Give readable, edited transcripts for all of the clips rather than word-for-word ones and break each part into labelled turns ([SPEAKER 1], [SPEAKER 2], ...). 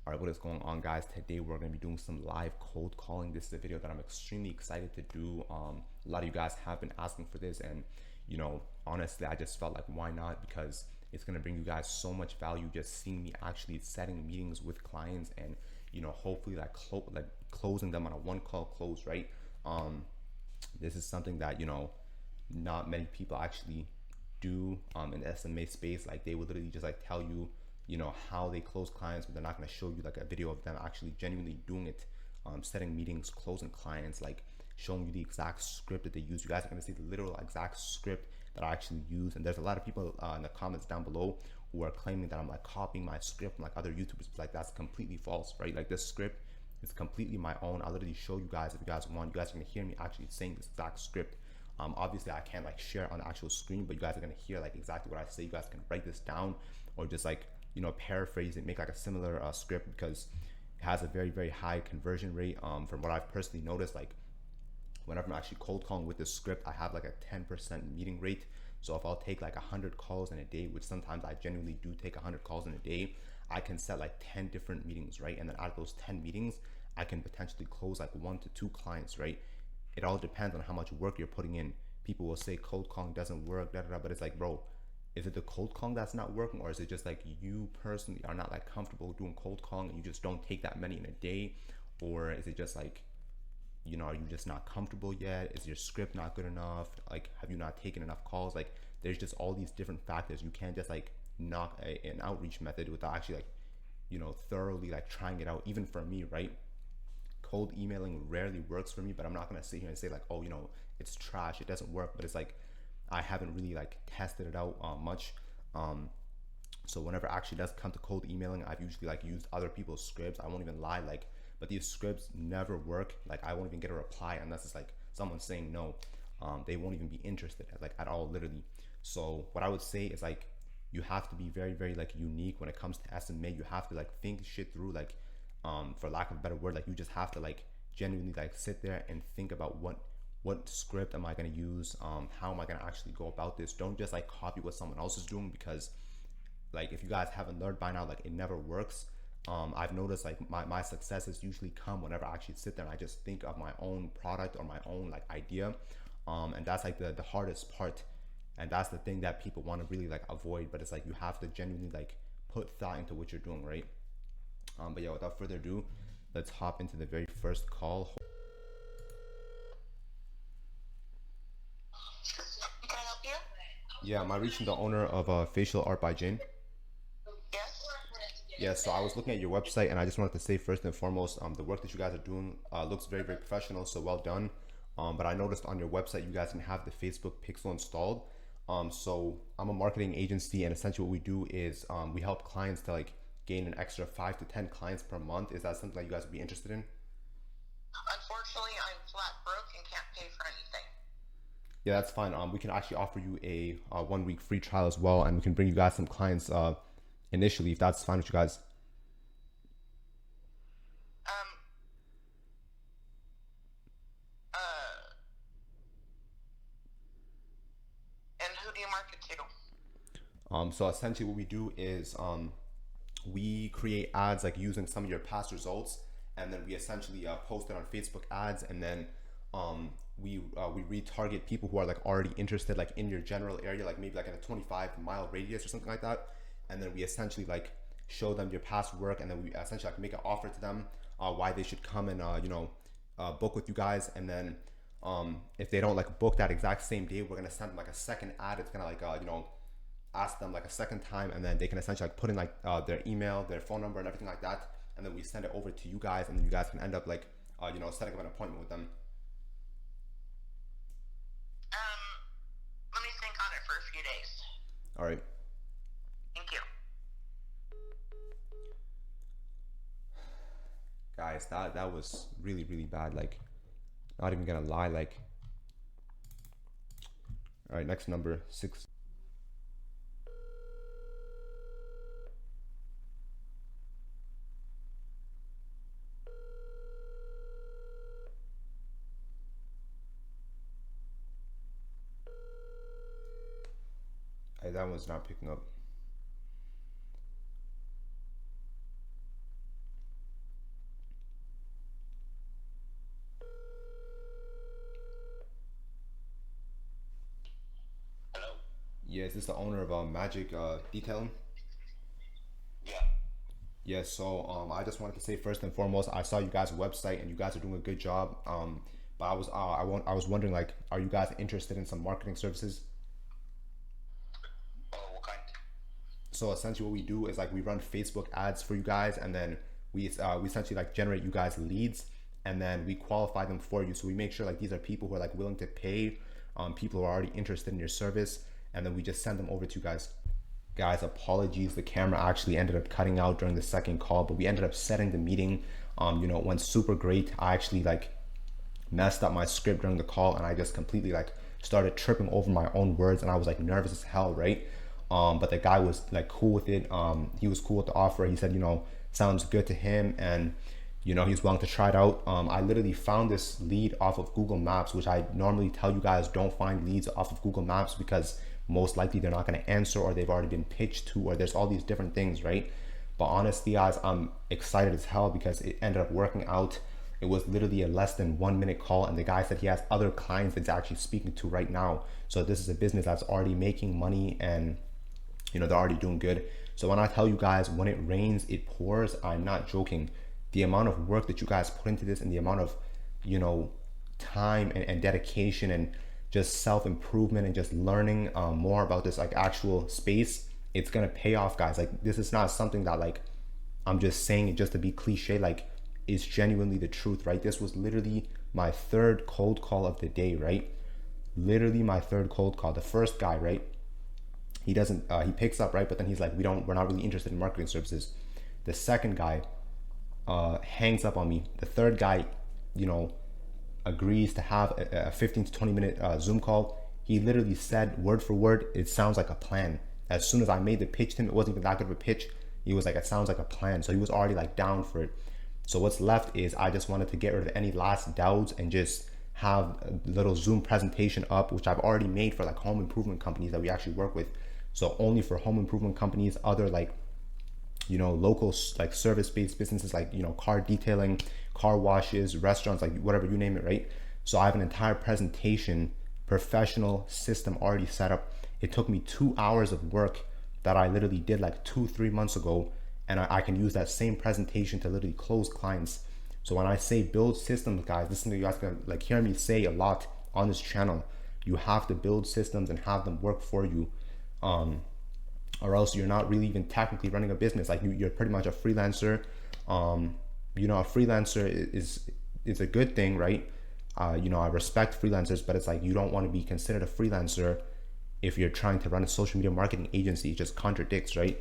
[SPEAKER 1] All right, what is going on, guys? Today we're going to be doing some live cold calling. This is a video that I'm extremely excited to do. A lot of you guys have been asking for this, and honestly, I just felt like why not? Because it's going to bring you guys so much value just seeing me actually setting meetings with clients and hopefully like closing them on a one call close, right? This is something that not many people actually do in the SMA space. Like they will literally just like tell you how they close clients, but they're not going to show you like a video of them actually genuinely doing it, setting meetings, closing clients, like showing you the exact script that they use. You guys are going to see the literal exact script that I actually use. And there's a lot of people in the comments down below who are claiming that I'm like copying my script from like other YouTubers. Like that's completely false, right? Like this script is completely my own. I'll literally show you guys if you guys want. You guys are going to hear me actually saying this exact script. Obviously I can't like share on the actual screen, but you guys are going to hear like exactly what I say. You guys can write this down or just like paraphrase it, make like a similar script, because it has a very, very high conversion rate. From what I've personally noticed, like whenever I'm actually cold calling with this script, I have like a 10% meeting rate. So if I'll take like 100 calls in a day, which sometimes I genuinely do take 100 calls in a day, I can set like 10 different meetings, right? And then out of those 10 meetings, I can potentially close like 1 to 2 clients, right? It all depends on how much work you're putting in. People will say cold calling doesn't work, but it's like, bro, is it the cold calling that's not working, or is it just like you personally are not like comfortable doing cold calling and you just don't take that many in a day? Or is it just like, are you just not comfortable yet? Is your script not good enough? Like, have you not taken enough calls? Like, there's just all these different factors. You can't just like knock an outreach method without actually like, thoroughly like trying it out. Even for me, right? Cold emailing rarely works for me, but I'm not gonna sit here and say like, oh, it's trash, it doesn't work. But it's like, I haven't really like tested it out much. So whenever it actually does come to cold emailing, I've usually like used other people's scripts. I won't even lie, like, but these scripts never work. Like I won't even get a reply unless it's like someone saying no. They won't even be interested like at all, literally. So what I would say is like, you have to be very, very like unique when it comes to SMA. You have to like think shit through, like, for lack of a better word, like you just have to like genuinely like sit there and think about what script am I going to use, how am I going to actually go about this. Don't just like copy what someone else is doing, because like if you guys haven't learned by now, like it never works. I've noticed like my successes usually come whenever I actually sit there and I just think of my own product or my own like idea. And that's like the hardest part, and that's the thing that people want to really like avoid. But it's like you have to genuinely like put thought into what you're doing, right? But yeah, without further ado, let's hop into the very first call.
[SPEAKER 2] Can I help you?
[SPEAKER 1] Yeah, am I reaching the owner of Facial Art by Jane?
[SPEAKER 2] Yes.
[SPEAKER 1] Yeah, so I was looking at your website and I just wanted to say first and foremost, the work that you guys are doing looks very, very professional, so well done. But I noticed on your website you guys can have the Facebook pixel installed. So I'm a marketing agency, and essentially what we do is we help clients to like gain an extra 5 to 10 clients per month. Is that something that you guys would be interested in?
[SPEAKER 2] Unfortunately, I'm flat broke and can't pay for anything.
[SPEAKER 1] Yeah, that's fine. We can actually offer you a 1 week free trial as well, and we can bring you guys some clients initially if that's fine with you guys.
[SPEAKER 2] Um. And who do you market to?
[SPEAKER 1] So essentially what we do is we create ads like using some of your past results, and then we essentially post it on Facebook ads, and then we retarget people who are like already interested like in your general area, like maybe like in a 25-mile radius or something like that. And then we essentially like show them your past work, and then we essentially like make an offer to them why they should come and book with you guys. And then if they don't like book that exact same day, we're gonna send them like a second ad. It's gonna like ask them like a second time, and then they can essentially like put in like their email, their phone number, and everything like that, and then we send it over to you guys, and then you guys can end up like setting up an appointment with them.
[SPEAKER 2] Let me think on it for a few days.
[SPEAKER 1] All right.
[SPEAKER 2] Thank you.
[SPEAKER 1] Guys, that was really, really bad. Like, not even gonna lie. Like, all right, next number 6. That one's not picking up. Yeah, is this the owner of Magic Detailing?
[SPEAKER 2] Yeah.
[SPEAKER 1] Yeah, so I just wanted to say first and foremost, I saw you guys' website and you guys are doing a good job. But I was wondering like, are you guys interested in some marketing services?
[SPEAKER 2] What kind?
[SPEAKER 1] So essentially, what we do is like we run Facebook ads for you guys, and then we essentially like generate you guys leads, and then we qualify them for you. So we make sure like these are people who are like willing to pay, people who are already interested in your service, and then we just send them over to you guys. Guys, apologies. The camera actually ended up cutting out during the second call, but we ended up setting the meeting. It went super great. I actually like messed up my script during the call, and I just completely like started tripping over my own words, and I was like nervous as hell, right? But the guy was like cool with it. He was cool with the offer. He said, sounds good to him, and he's willing to try it out. I literally found this lead off of Google Maps, which I normally tell you guys don't find leads off of Google Maps because most likely they're not going to answer, or they've already been pitched to, or there's all these different things, right? But honestly, guys, I'm excited as hell because it ended up working out. It was literally a less than 1 minute call, and the guy said he has other clients that he's actually speaking to right now. So this is a business that's already making money, and they're already doing good. So when I tell you guys, when it rains, it pours, I'm not joking. The amount of work that you guys put into this, and the amount of, time and dedication, and just self-improvement, and just learning more about this like actual space, it's gonna pay off, guys. Like, this is not something that like I'm just saying it just to be cliche. Like, it's genuinely the truth, right? This was literally my third cold call of the day, right? Literally my third cold call. The first guy, right? He doesn't he picks up, right? But then he's like, we're not really interested in marketing services. The second guy hangs up on me. The third guy, you know agrees to have a 15 to 20 minute Zoom call. He literally said word for word, it sounds like a plan. As soon as I made the pitch to him, it wasn't even that good of a pitch. He was like, it sounds like a plan. So he was already like down for it. So what's left is I just wanted to get rid of any last doubts and just have a little Zoom presentation up, which I've already made for like home improvement companies that we actually work with. So only for home improvement companies, other like local like service-based businesses, like car detailing, car washes, restaurants, like whatever, you name it, right? So I have an entire presentation, professional system already set up. It took me 2 hours of work that I literally did like 2-3 months ago, and I can use that same presentation to literally close clients. So when I say build systems, guys, this is something you guys can like hear me say a lot on this channel. You have to build systems and have them work for you, or else you're not really even technically running a business. Like, you're pretty much a freelancer. A freelancer is a good thing, right? I respect freelancers, but it's like, you don't want to be considered a freelancer if you're trying to run a social media marketing agency. It just contradicts, right?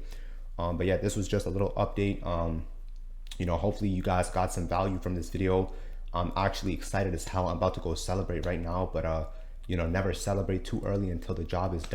[SPEAKER 1] But yeah, this was just a little update. Hopefully you guys got some value from this video. I'm actually excited as hell. I'm about to go celebrate right now, but never celebrate too early until the job is done.